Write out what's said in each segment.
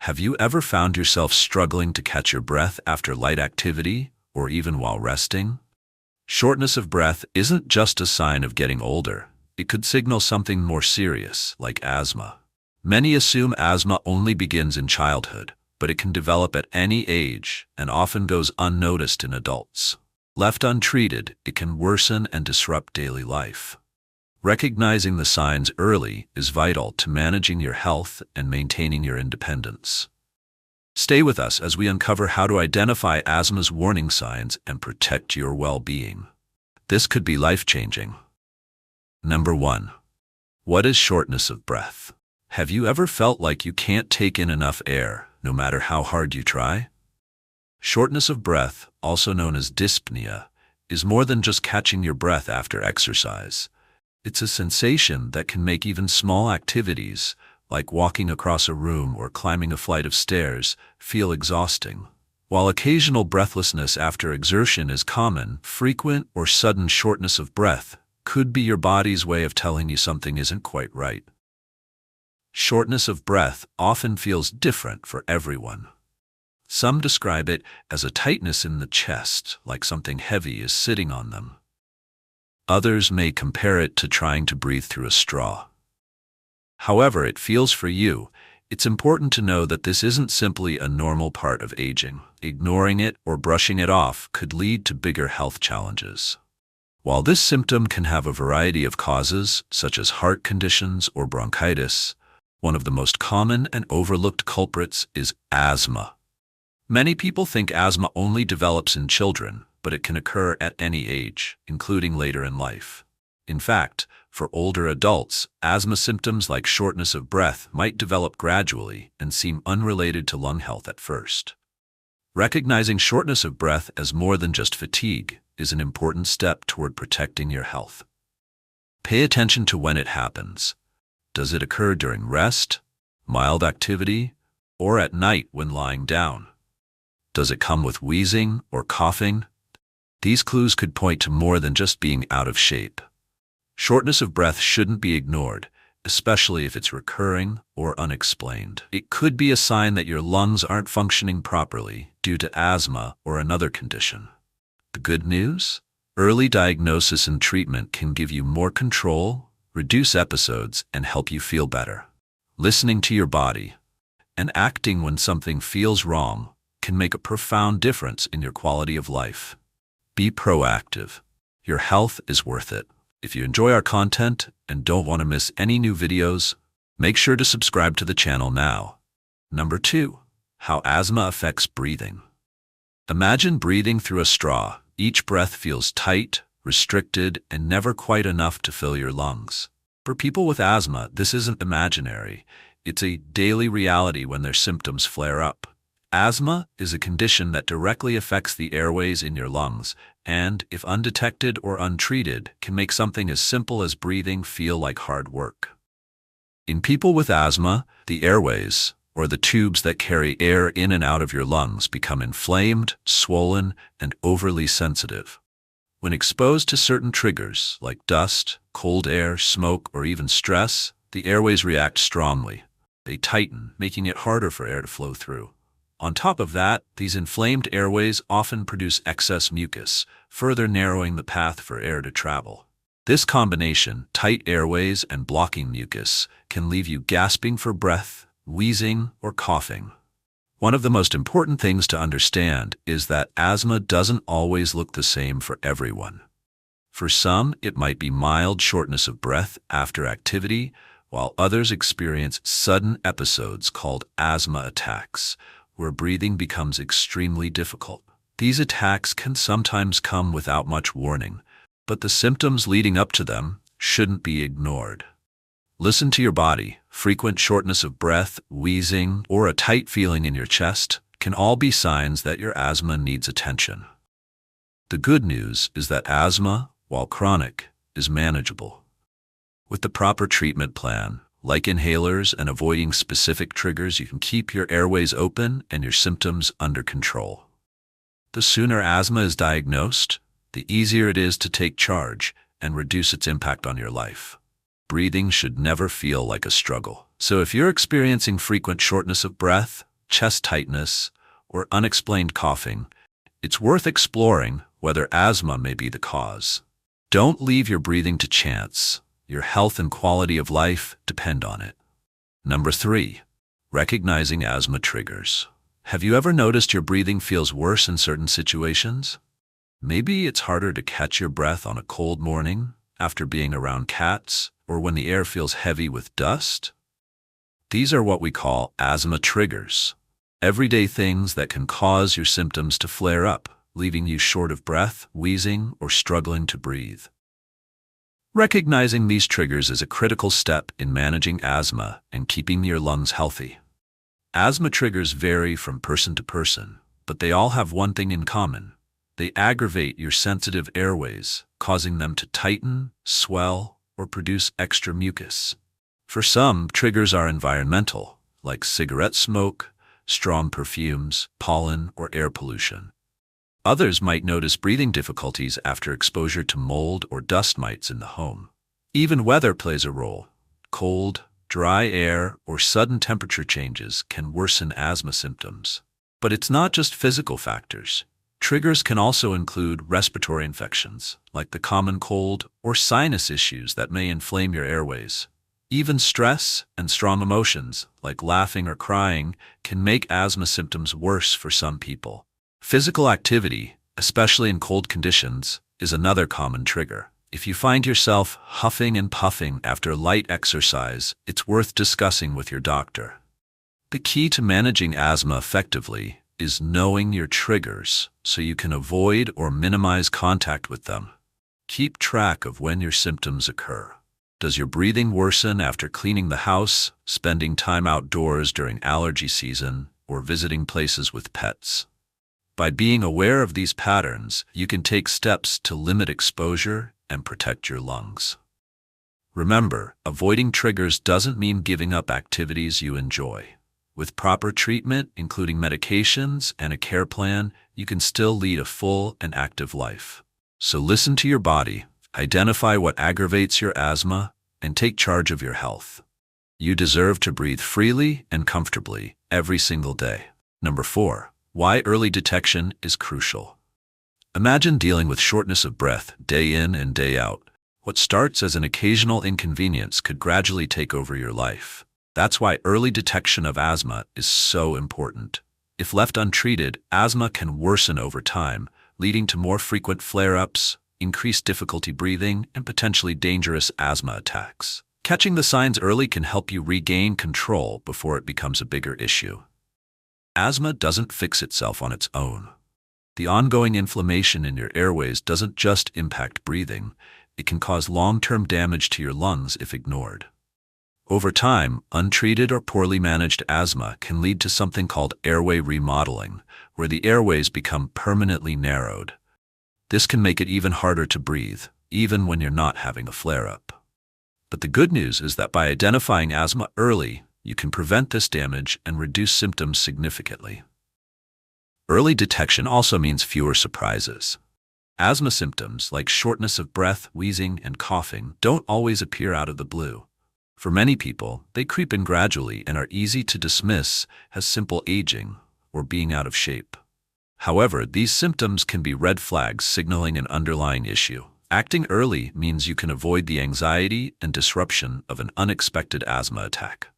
Have you ever found yourself struggling to catch your breath after light activity or even while resting? Shortness of breath isn't just a sign of getting older. It could signal something more serious, like asthma. Many assume asthma only begins in childhood, but it can develop at any age and often goes unnoticed in adults. Left untreated, it can worsen and disrupt daily life. Recognizing the signs early is vital to managing your health and maintaining your independence. Stay with us as we uncover how to identify asthma's warning signs and protect your well-being. This could be life-changing. Number 1. What is shortness of breath? Have you ever felt like you can't take in enough air, no matter how hard you try? Shortness of breath, also known as dyspnea, is more than just catching your breath after exercise. It's a sensation that can make even small activities, like walking across a room or climbing a flight of stairs, feel exhausting. While occasional breathlessness after exertion is common, frequent or sudden shortness of breath could be your body's way of telling you something isn't quite right. Shortness of breath often feels different for everyone. Some describe it as a tightness in the chest, like something heavy is sitting on them. Others may compare it to trying to breathe through a straw. However it feels for you, it's important to know that this isn't simply a normal part of aging. Ignoring it or brushing it off could lead to bigger health challenges. While this symptom can have a variety of causes, such as heart conditions or bronchitis, one of the most common and overlooked culprits is asthma. Many people think asthma only develops in children, but it can occur at any age, including later in life. In fact, for older adults, asthma symptoms like shortness of breath might develop gradually and seem unrelated to lung health at first. Recognizing shortness of breath as more than just fatigue is an important step toward protecting your health. Pay attention to when it happens. Does it occur during rest, mild activity, or at night when lying down? Does it come with wheezing or coughing? These clues could point to more than just being out of shape. Shortness of breath shouldn't be ignored, especially if it's recurring or unexplained. It could be a sign that your lungs aren't functioning properly due to asthma or another condition. The good news? Early diagnosis and treatment can give you more control, reduce episodes, and help you feel better. Listening to your body and acting when something feels wrong can make a profound difference in your quality of life. Be proactive. Your health is worth it. If you enjoy our content and don't want to miss any new videos, make sure to subscribe to the channel now. Number 2. How asthma affects breathing. Imagine breathing through a straw. Each breath feels tight, restricted, and never quite enough to fill your lungs. For people with asthma, this isn't imaginary. It's a daily reality when their symptoms flare up. Asthma is a condition that directly affects the airways in your lungs and, if undetected or untreated, can make something as simple as breathing feel like hard work. In people with asthma, the airways, or the tubes that carry air in and out of your lungs, become inflamed, swollen, and overly sensitive. When exposed to certain triggers like dust, cold air, smoke, or even stress, the airways react strongly. They tighten, making it harder for air to flow through. On top of that, these inflamed airways often produce excess mucus, further narrowing the path for air to travel. This combination, tight airways and blocking mucus, can leave you gasping for breath, wheezing, or coughing. One of the most important things to understand is that asthma doesn't always look the same for everyone. For some, it might be mild shortness of breath after activity, while others experience sudden episodes called asthma attacks, where breathing becomes extremely difficult. These attacks can sometimes come without much warning, but the symptoms leading up to them shouldn't be ignored. Listen to your body. Frequent shortness of breath, wheezing, or a tight feeling in your chest can all be signs that your asthma needs attention. The good news is that asthma, while chronic, is manageable. With the proper treatment plan, like inhalers and avoiding specific triggers, you can keep your airways open and your symptoms under control. The sooner asthma is diagnosed, the easier it is to take charge and reduce its impact on your life. Breathing should never feel like a struggle. So if you're experiencing frequent shortness of breath, chest tightness, or unexplained coughing, it's worth exploring whether asthma may be the cause. Don't leave your breathing to chance. Your health and quality of life depend on it. Number 3. Recognizing asthma triggers. Have you ever noticed your breathing feels worse in certain situations? Maybe it's harder to catch your breath on a cold morning, after being around cats, or when the air feels heavy with dust. These are what we call asthma triggers. Everyday things that can cause your symptoms to flare up, leaving you short of breath, wheezing, or struggling to breathe. Recognizing these triggers is a critical step in managing asthma and keeping your lungs healthy. Asthma triggers vary from person to person, but they all have one thing in common. They aggravate your sensitive airways, causing them to tighten, swell, or produce extra mucus. For some, triggers are environmental, like cigarette smoke, strong perfumes, pollen, or air pollution. Others might notice breathing difficulties after exposure to mold or dust mites in the home. Even weather plays a role. Cold, dry air, or sudden temperature changes can worsen asthma symptoms. But it's not just physical factors. Triggers can also include respiratory infections, like the common cold, or sinus issues that may inflame your airways. Even stress and strong emotions, like laughing or crying, can make asthma symptoms worse for some people. Physical activity, especially in cold conditions, is another common trigger. If you find yourself huffing and puffing after light exercise, it's worth discussing with your doctor. The key to managing asthma effectively is knowing your triggers so you can avoid or minimize contact with them. Keep track of when your symptoms occur. Does your breathing worsen after cleaning the house, spending time outdoors during allergy season, or visiting places with pets? By being aware of these patterns, you can take steps to limit exposure and protect your lungs. Remember, avoiding triggers doesn't mean giving up activities you enjoy. With proper treatment, including medications and a care plan, you can still lead a full and active life. So listen to your body, identify what aggravates your asthma, and take charge of your health. You deserve to breathe freely and comfortably every single day. Number 4. Why early detection is crucial. Imagine dealing with shortness of breath day in and day out. What starts as an occasional inconvenience could gradually take over your life. That's why early detection of asthma is so important. If left untreated, asthma can worsen over time, leading to more frequent flare-ups, increased difficulty breathing, and potentially dangerous asthma attacks. Catching the signs early can help you regain control before it becomes a bigger issue. Asthma doesn't fix itself on its own. The ongoing inflammation in your airways doesn't just impact breathing, it can cause long-term damage to your lungs if ignored. Over time, untreated or poorly managed asthma can lead to something called airway remodeling, where the airways become permanently narrowed. This can make it even harder to breathe, even when you're not having a flare-up. But the good news is that by identifying asthma early, you can prevent this damage and reduce symptoms significantly. Early detection also means fewer surprises. Asthma symptoms like shortness of breath, wheezing, and coughing don't always appear out of the blue. For many people, they creep in gradually and are easy to dismiss as simple aging or being out of shape. However, these symptoms can be red flags signaling an underlying issue. Acting early means you can avoid the anxiety and disruption of an unexpected asthma attack.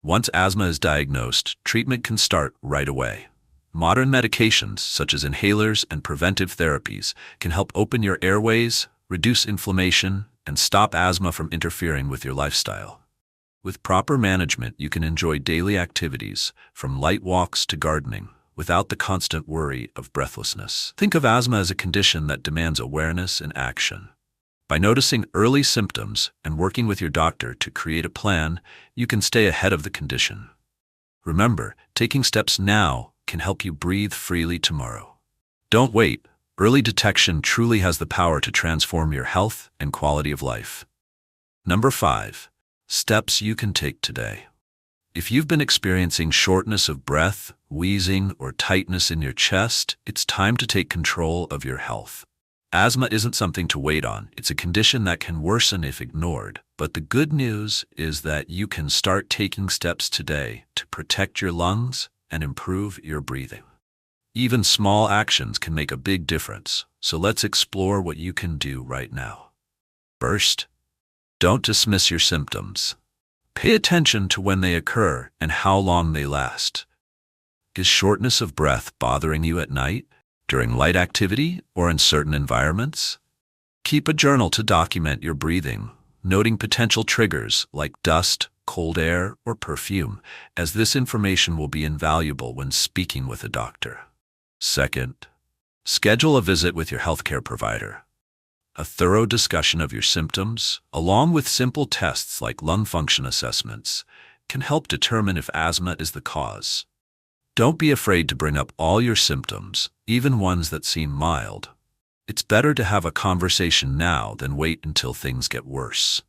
Once asthma is diagnosed, treatment can start right away. Modern medications, such as inhalers and preventive therapies, can help open your airways, reduce inflammation, and stop asthma from interfering with your lifestyle. With proper management, you can enjoy daily activities, from light walks to gardening, without the constant worry of breathlessness. Think of asthma as a condition that demands awareness and action. By noticing early symptoms and working with your doctor to create a plan, you can stay ahead of the condition. Remember, taking steps now can help you breathe freely tomorrow. Don't wait. Early detection truly has the power to transform your health and quality of life. Number 5. Steps you can take today. If you've been experiencing shortness of breath, wheezing, or tightness in your chest, it's time to take control of your health. Asthma isn't something to wait on. It's a condition that can worsen if ignored. But the good news is that you can start taking steps today to protect your lungs and improve your breathing. Even small actions can make a big difference, so let's explore what you can do right now. First, don't dismiss your symptoms. Pay attention to when they occur and how long they last. Is shortness of breath bothering you at night, during light activity, or in certain environments? Keep a journal to document your breathing, noting potential triggers like dust, cold air, or perfume, as this information will be invaluable when speaking with a doctor. Second, schedule a visit with your healthcare provider. A thorough discussion of your symptoms, along with simple tests like lung function assessments, can help determine if asthma is the cause. Don't be afraid to bring up all your symptoms, even ones that seem mild. It's better to have a conversation now than wait until things get worse.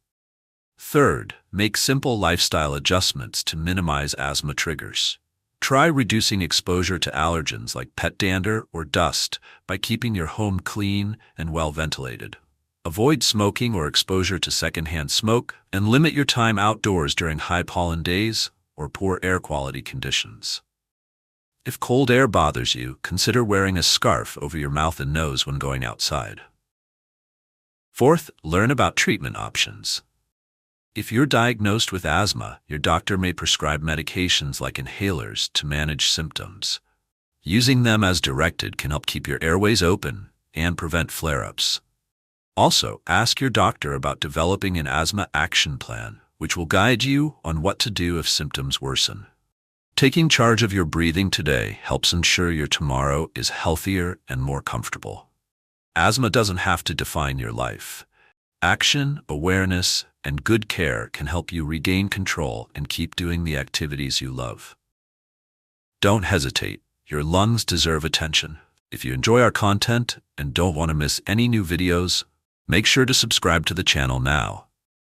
Third, make simple lifestyle adjustments to minimize asthma triggers. Try reducing exposure to allergens like pet dander or dust by keeping your home clean and well ventilated. Avoid smoking or exposure to secondhand smoke, and limit your time outdoors during high pollen days or poor air quality conditions. If cold air bothers you, consider wearing a scarf over your mouth and nose when going outside. Fourth, learn about treatment options. If you're diagnosed with asthma, your doctor may prescribe medications like inhalers to manage symptoms. Using them as directed can help keep your airways open and prevent flare-ups. Also, ask your doctor about developing an asthma action plan, which will guide you on what to do if symptoms worsen. Taking charge of your breathing today helps ensure your tomorrow is healthier and more comfortable. Asthma doesn't have to define your life. Action, awareness, and good care can help you regain control and keep doing the activities you love. Don't hesitate. Your lungs deserve attention. If you enjoy our content and don't want to miss any new videos, make sure to subscribe to the channel now.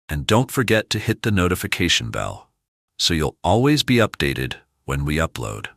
And don't forget to hit the notification bell so you'll always be updated when we upload.